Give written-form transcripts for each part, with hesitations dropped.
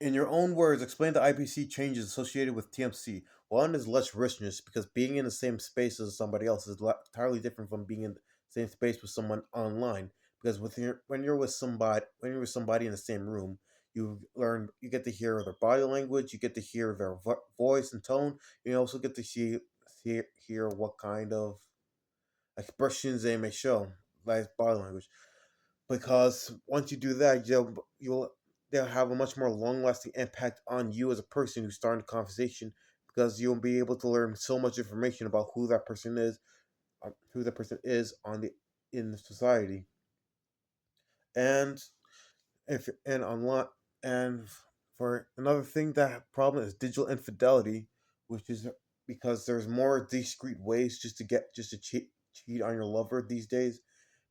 In your own words, explain the IPC changes associated with TMC. One is less richness because being in the same space as somebody else is entirely different from being in the same space with someone online. Because when you're with somebody in the same room, you get to hear their body language, you get to hear their voice and tone. You also get to hear what kind of expressions they may show, like body language, because once you do that, they'll have a much more long lasting impact on you as a person who's starting the conversation, because you'll be able to learn so much information about who that person is on the in the society, and if and online and for another thing, that problem is digital infidelity, which is because there's more discreet ways just to cheat on your lover these days.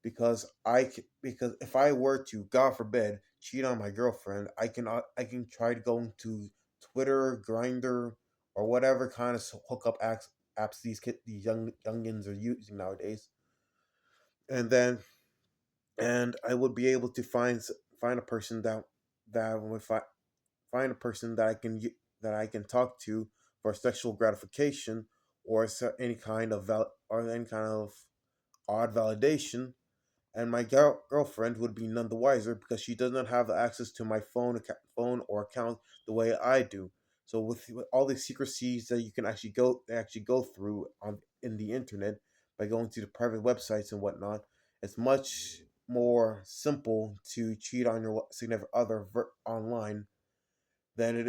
Because if I were to, God forbid, cheat on my girlfriend, I can try to go into Twitter, Grinder, or whatever kind of hookup apps these youngins are using nowadays, and then I would be able to find a person that would find a person that I can talk to for sexual gratification, or any kind of odd validation, and my girlfriend would be none the wiser because she does not have access to my phone or account the way I do. So with all the secrecies that you can actually go through on in the internet by going to the private websites and whatnot, it's much more simple to cheat on your significant other online than it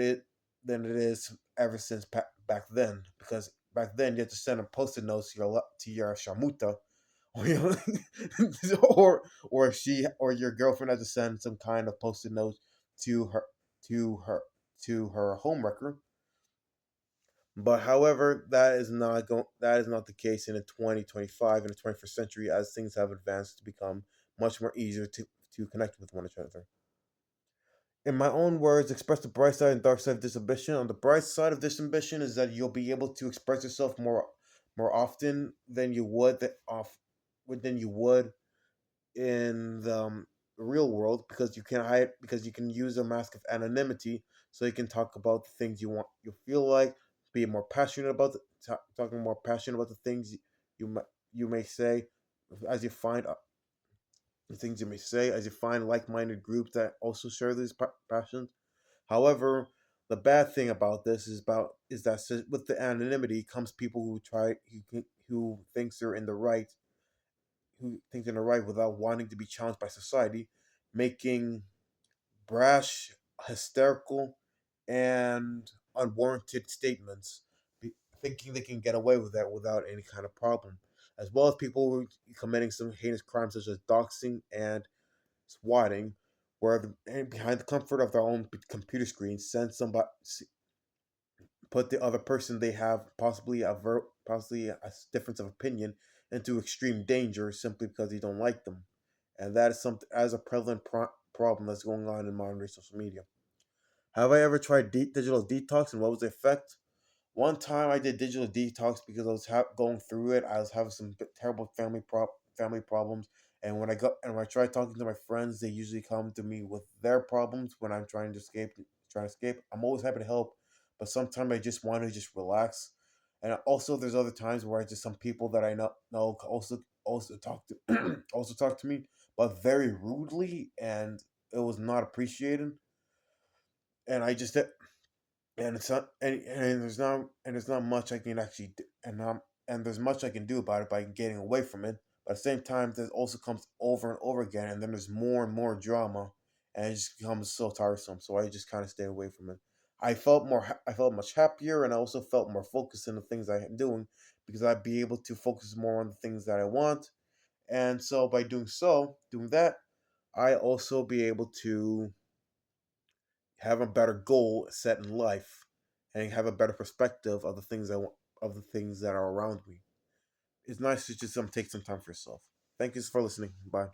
is ever since back then. Because back then you had to send a post-it notes to your shamuta, or or your girlfriend had to send some kind of post-it note to her to her to her homewrecker. But however, that is not the case in the 2025 in the 21st century, as things have advanced to become much more easier to connect with one another. In my own words, express the bright side and dark side of this ambition. On the bright side of this ambition is that you'll be able to express yourself more often than you would in the real world, because you can use a mask of anonymity, so you can talk about the things you feel like, be more passionate about talking more passionate about the things you may say, as you find the things you may say as you find like-minded groups that also share these passions. However, the bad thing about this is that with the anonymity comes people who thinks they're in the right, without wanting to be challenged by society, making brash, hysterical, and unwarranted statements, thinking they can get away with that without any kind of problem, as well as people who are committing some heinous crimes such as doxing and swatting, where behind the comfort of their own computer screen, put the other person they have possibly a difference of opinion into extreme danger simply because you don't like them, and that is something as a prevalent problem that's going on in modern day social media. Have I ever tried digital detox, and what was the effect? One time I did digital detox because I was going through it. I was having some terrible family problems, and when I try talking to my friends, they usually come to me with their problems when I'm trying to escape. I'm always happy to help, but sometimes I just want to just relax. And also, there's other times where I just some people that I know also talk to also talk to me, but very rudely, and it was not appreciated. And I just and it's not and there's not much I can actually do, and there's much I can do about it by getting away from it. But at the same time, this also comes over and over again, and then there's more and more drama, and it just becomes so tiresome. So I just kind of stay away from it. I felt much happier, and I also felt more focused in the things I am doing, because I'd be able to focus more on the things that I want, and so by doing that, I also be able to have a better goal set in life, and have a better perspective of the things I want, of the things that are around me. It's nice to just take some time for yourself. Thank you for listening. Bye.